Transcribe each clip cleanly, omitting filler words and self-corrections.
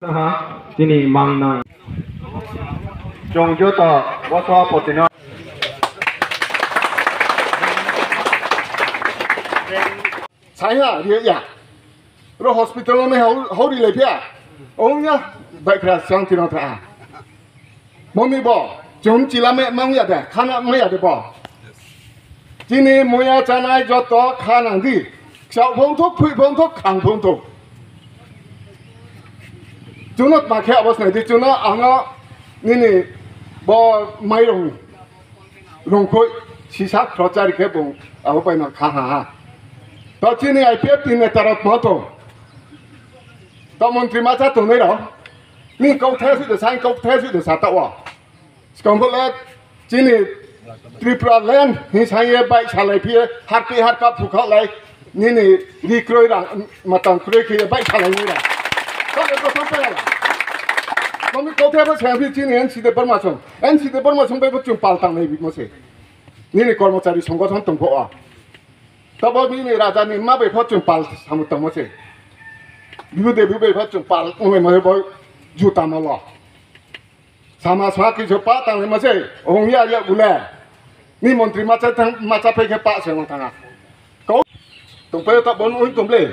Sini Mangna. Jong Jota, Wasa Potino. Saya dia ya. Ro hospital में how di lepia. Oh ya, baik kerasang tino ta. Mami bo, jom cila me mang ya deh, kana me ya deh bo. Jini moya janai joto kana di. Xiao pong tok, pui pong tok, kang pong tok. Junot makai apa sih? Di junot anga ini bo mai rongkoi sisa kerja di kebun apa pun nak kah. Tapi ini IPF ini tarat moto. Tak menteri macam tu ni lah. Ni kau terus itu saya kau terus itu satu wah. Sekarang boleh sini Tripura land ni saya baik salai pia harga buka lagi ni dikroi orang macam kroi kaya baik salai ni lah. Kau itu apa ya? Kami kau terus saya pun sini NCD bermacam baik jumpa tang ni macam ni kormo cari songgosan tunggu ah. Tapi ini raja ni ma baik jumpa sama tang macam. Bibu baik jumpa, orang macam juta malah. Sama jumpa tang ni macam orang ya boleh. Ni menteri macam pergi pak semua tengah. Kau tumpai tak boleh tumpai.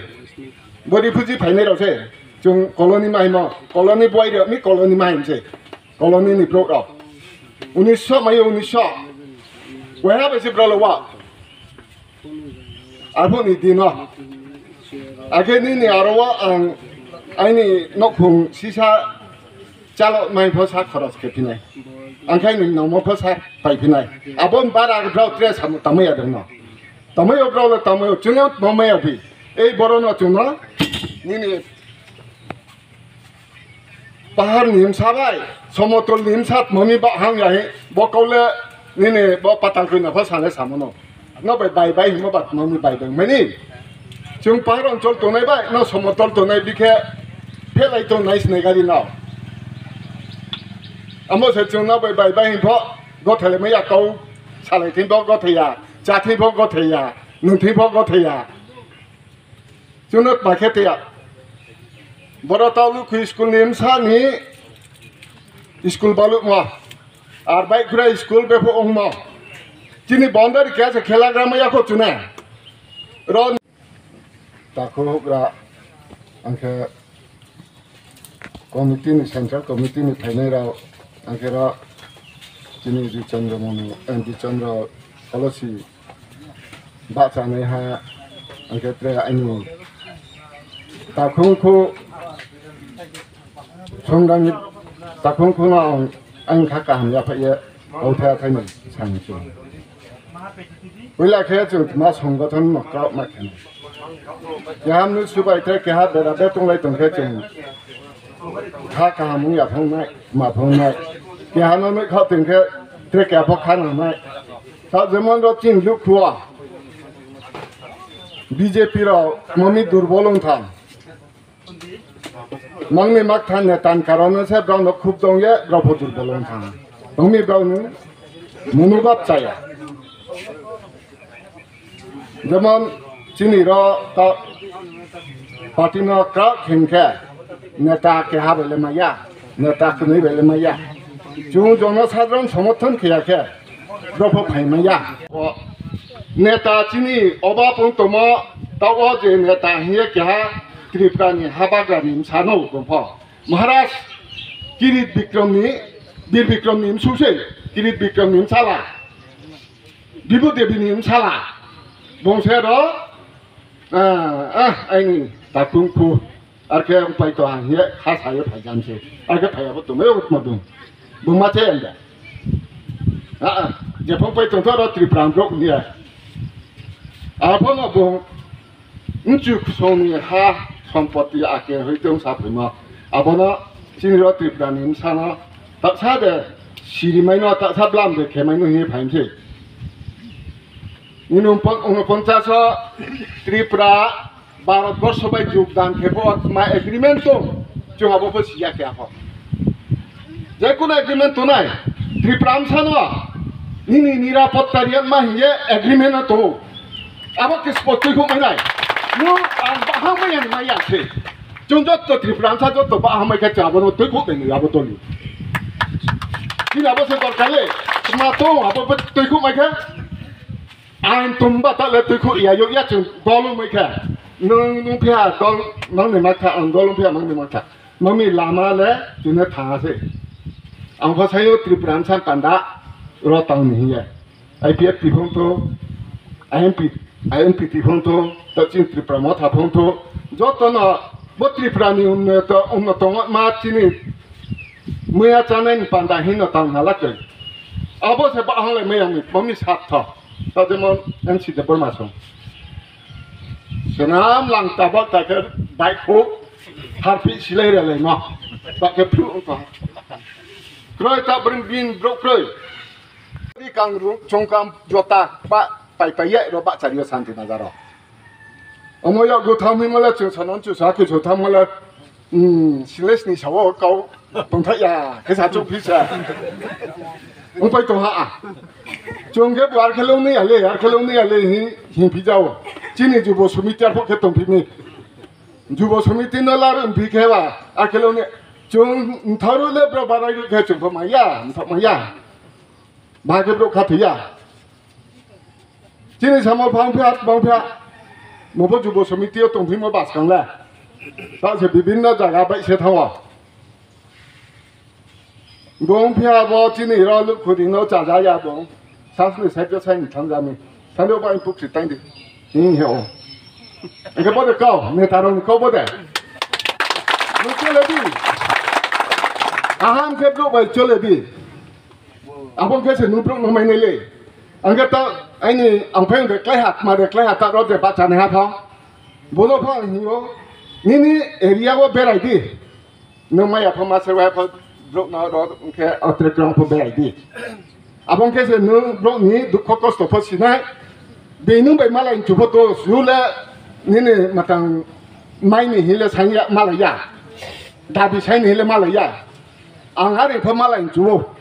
Bodi puji pakai ni sih. Jung koloni mahima, koloni boy dia, mi koloni mahim sih. Koloni ni pro dah. Unisha mayu unisha. Wah apa sih berlalu wak? Aku ni dina. Akhir ni arwah ini nak pun sisa calon main pasar keras ke pinai. Angkai ni nama pasar pai pinai. Abang barang berau tres ham tamai ada na. Tamai berau le tamai, cuma tamai api. Baru na cuma ni bahar nim sabai, somotol nim sat mami bahang ya he. Bokau le ni bok patang kena pasar le sama no. Na bai hima bat mami bai bang meni. Jung paron col tonai bai, na somotol tonai bike pelai to nice negari na. Amo se jung na bai hima go thale me ya kau salai tin bok go thaya, cha tin bok go thaya, nun tin bok go thaya. Jung na pakai thaya. Baru tahu lu school ni imsa ni school balu mah, arbaik kira school bepo ong mah. Cini bandar kaya se khela grama ya ko cuna. Ron takut gra angke komiti ni central komiti ni thane ra angke ra cini di Chandra moni di Chandra policy baca ni ha angke tre ani takut ko Songgang takung kuna ang kakam ya paya author thani sangchu. Wila kaya chu ma songgathan makra makhan. Yam nu subai te kya bera betung lai tung kaya chu. Kakam ya thong nai ma thong nai. Kya no me kha tung kaya tre kya phok khan nai. Ta zaman ro chin lu khua. BJP ro mami durbolong tham. Mangni maktan netan karena saya berang nak khub dong ya, berang podur bolong thang. Mangni berang ni munubab saya. Zaman sini ro tak parti nak kau kengke, neta ke ha bela maya, neta kuni bela maya. Jung jona sadran समर्थन किया के, berang pop hai maya. Neta sini oba pun toma tahu je neta hiya क्या Tripura ni habaga ni sana umpah. Maharaj Kirit Bikram ni Bir Bikram ni susah. Kirit Bikram ni salah. Bibu Devi ni salah. Bongsero ini takung ku. Arke umpai tu angin khas ayo pajam se. Arke payah betul mewah madun. Bumate anda. Jepang umpai tu ada Tripura blok ni. Apa nak bong? Uncuk soni ha. সম্পত্তি আকে হইতেও সাপরিমা আবনা চিনির ত্রিপুরা নিম সানা তা সাদে সিরিমাইন তা সাবলাম দে খেমাইন হি ফাইনছে ইনু 49 ত্রিপুরা ভারতবর্ষ বাই যোগদান খেবো মা এগ্রিমেন্ট তো जोंहाबो बसियाखै आफ जे কোনো एग्रीमेंट तो নাই ত্রিপুরা সানা নিনি নিরাপত্তারিয়া मा हिये एग्रीमेंट तो आबो किस पत्ति को নাই नो बाहा मैया माया से 중저도 트리프란사 저도 바 하면 그 잡아놓고 들고 되는 야보 돌리 이 아버서 걸갈래 스마트폰 아버 들고 말게 안 tumba tak le terku ya yo ya chung dolung mereka nung pia dol nang ne mata ang dolung pia mang ne mata mami lama le june tha se ang pha sayo tripuran san tanda ro tang ni ya IPF ti phong to IMP ti phong to ta chin tripuran ma tha phong to jo to na bo tripuran ni un to ma chini muya chanen panda hin na tang hala ke abo se ba hang le me yang mami sat tha Tademon yang si dapur masuk. Senam lang tabak tak baik hook, harfi silai relai noh, pakai pru entah. Kroy tak berin bro kroy. Di kang congkam jota pak pai ye ro pak cari santi negara. Omoya go thammi mala chung sanan chu sa ke jota mala siles ni sawo kau pengthai ya, kesa chu pisa. Ông phải tổ hạ, trong cái bộ arke lâu này hình phi giáo, chỉ nên chụp bộ sumi tiệt phục cái tổng phim này, chụp bộ sumi tin là làm phi cái và arke lâu này, trong tháo rồi lấy bờ bài cái chụp bộ mày ya, ba cái bộ khát ya, chỉ nên sao mà bang phia, một bộ chụp bộ sumi tiệt tổng phim mà bắt căng lại, ta sẽ bị biến nó ra cái bãi xe thao à. Gong pia bo chỉ này rồi lúc quyết định nó trả giá ya bông, sáng nay sai cho sai mình tham gia mình, tham gia bao nhiêu phút đánh đi, hiểu? Anh cái bao được câu, người ta nói câu bao đấy, nó chơi lại đi, ham cái lúc vậy chơi lại đi, bông cái sự nụ bông nó mày này lên, anh cái tao anh này ông phải được lấy hạt mà được lấy hạt tao rồi để bắt chăn hạt không, bố nó phải hiểu, ní area của bé này đi, nó mày ở phòng mà sẽ về phòng Blok na ro ke atre krang po be di abong ke se nu blok ni du kokos to posina be nu be mala in chupo to sula ni ne matang mai ni hile sanya malaya da bi sai ni hile malaya ang hari po mala in chupo